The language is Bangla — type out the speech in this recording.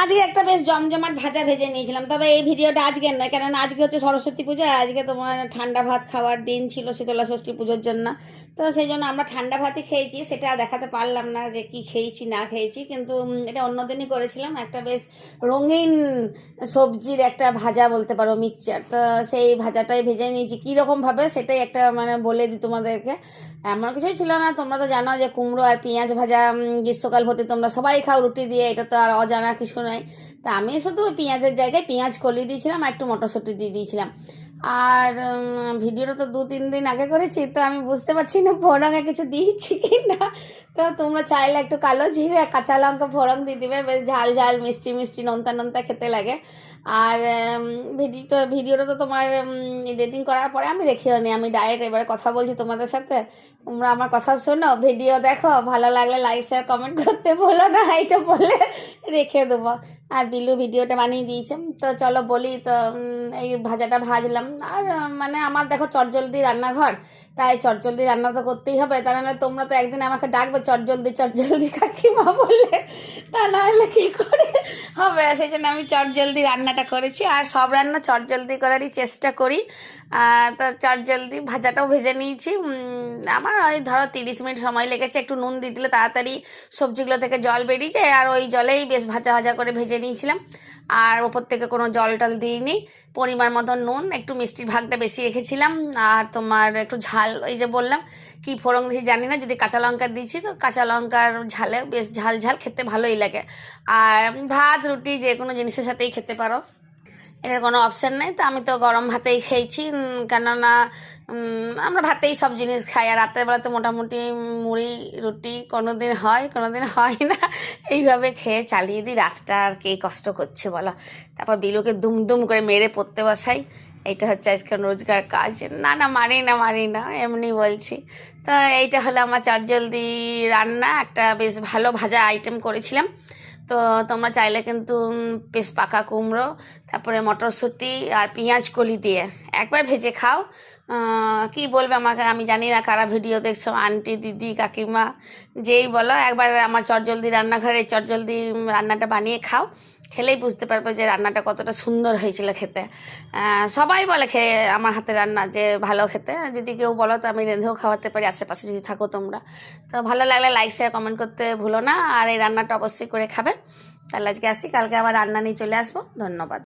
আজকে একটা বেশ জমজমাট ভাজা ভেজে নিয়েছিলাম, তবে এই ভিডিওটা আজকে নয়, কেননা আজকে হচ্ছে সরস্বতী পুজো আর আজকে তোমার ঠান্ডা ভাত খাওয়ার দিন ছিল শীতলা ষষ্ঠী পুজোর জন্য। তো সেই জন্য আমরা ঠান্ডা ভাতই খেয়েছি, সেটা দেখাতে পারলাম না যে কি খেয়েছি না খেয়েছি, কিন্তু এটা অন্যদিনই করেছিলাম। একটা বেশ রঙিন সবজির একটা ভাজা বলতে পারো, মিক্সচার। তো সেই ভাজাটাই ভেজে নিয়েছি কীরকমভাবে সেটাই একটা বলে দিই তোমাদেরকে। এমন কিছুই ছিল না, তোমরা তো জানো যে কুমড়ো আর পেঁয়াজ ভাজা গ্রীষ্মকাল হতে তোমরা সবাই খাও রুটি দিয়ে, এটা তো আর অজানা কিছু নয়। তা আমি শুধু পেঁয়াজের জায়গায় পেঁয়াজ কলি দিয়েছিলাম আর একটু মটরশুঁটি দিয়ে দিয়েছিলাম। আর ভিডিওটা তো 2-3 দিন আগে করেছি, তো আমি বুঝতে পারছি না ফোড়নে কিছু দিয়েছি কি না। তো তোমরা চাইলে একটু কালো জিরে কাঁচা লঙ্কা ফোড়ন দিয়ে দিবে, বেশ ঝাল ঝাল মিষ্টি মিষ্টি নোনতা নোনতা খেতে লাগে। আর ভিডিওটা তো তোমার এডিটিং করার পরে আমি দেখিও নি, আমি ডাইরেক্ট এবারে কথা বলছি তোমাদের সাথে। তোমরা আমার কথা শোনো, ভিডিও দেখো, ভালো লাগলে লাইক শেয়ার কমেন্ট করতে ভুলো না, এইটা বলে রেখে দেবো। আর বিলু ভিডিওটা বানিয়ে দিয়েছে। তো চলো বলি, তো এই ভাজাটা ভাজলাম। আর আমার দেখো চটজলদি রান্নাঘর, তাই চটজলদি রান্না তো করতেই হবে, তা নাহলে তোমরা তো একদিন আমাকে ডাকবে চটজলদি কাকিমা বলে, তা নাহলে কী করে হবে। সেই জন্য আমি চটজলদি রান্নাটা করেছি, আর সব রান্না চটজলদি করারই চেষ্টা করি। তো চটজলদি ভাজাটাও ভেজে নিয়েছি। আমার ওই ধরো 30 মিনিট সময় লেগেছে, একটু নুন দিয়ে দিলে তাড়াতাড়ি সবজিগুলো থেকে জল বেরিয়ে যায়, আর ওই জলেই বেশ ভাজা ভাজা করে ভেজে নিয়েছিলাম। আর ওপর থেকে কোনো জল টল দিইনি, পরিমাণ মতো নুন, একটু মিষ্টির ভাগটা বেশি রেখেছিলাম। আর তোমার একটু ঝাল, এই যে বললাম কি ফোড়ন দিয়েছি জানি না, যদি কাঁচা লঙ্কা দিয়েছি তো কাঁচা লঙ্কার ঝালে বেশ ঝাল ঝাল খেতে ভালোই লাগে। আর ভাত রুটি যে কোনো জিনিসের সাথেই খেতে পারো, এটার কোনো অপশান নেই। তো আমি তো গরম ভাতেই খেয়েছি, কেননা আমরা ভাতেই সব জিনিস খাই। আর রাতের বেলাতে মোটামুটি মুড়ি রুটি কোনো দিন হয় না, এইভাবে খেয়ে চালিয়ে দিই রাতটা। আর কে কষ্ট করছে বলো। তারপর বিলুকে দুম করে মেরে পড়তে বসাই, এইটা হচ্ছে আজকাল রোজগার কাজ। না মারি না এমনি বলছি। তো এইটা হলো আমার চটজলদি রান্না, একটা বেশ ভালো ভাজা আইটেম করেছিলাম। তো তোমরা চাইলে কিন্তু বেশ পাকা কুমড়ো, তারপরে মটরশুঁটি আর পেঁয়াজ কলি দিয়ে একবার ভেজে খাও। কি বলবে আমাকে, আমি জানি না কারা ভিডিও দেখছো, আন্টি দিদি কাকিমা যেই বলো, একবার আমার চটজলদি রান্নাঘরে চটজলদি রান্নাটা বানিয়ে খাও, খেলেই বুঝতে পারবে যে রান্নাটা কতটা সুন্দর হয়েছিল খেতে। সবাই বলে খেয়ে আমার হাতে রান্না যে ভালো খেতে, যদি কেউ বলো তো আমি রেঁধেও খাওয়াতে পারি আশেপাশে যদি থাকো তোমরা। তো ভালো লাগলে লাইক শেয়ার কমেন্ট করতে ভুলো না, আর এই রান্নাটা অবশ্যই করে খাবে। তাহলে আজকে আসি, কালকে আবার রান্না নিয়ে চলে আসবো। ধন্যবাদ।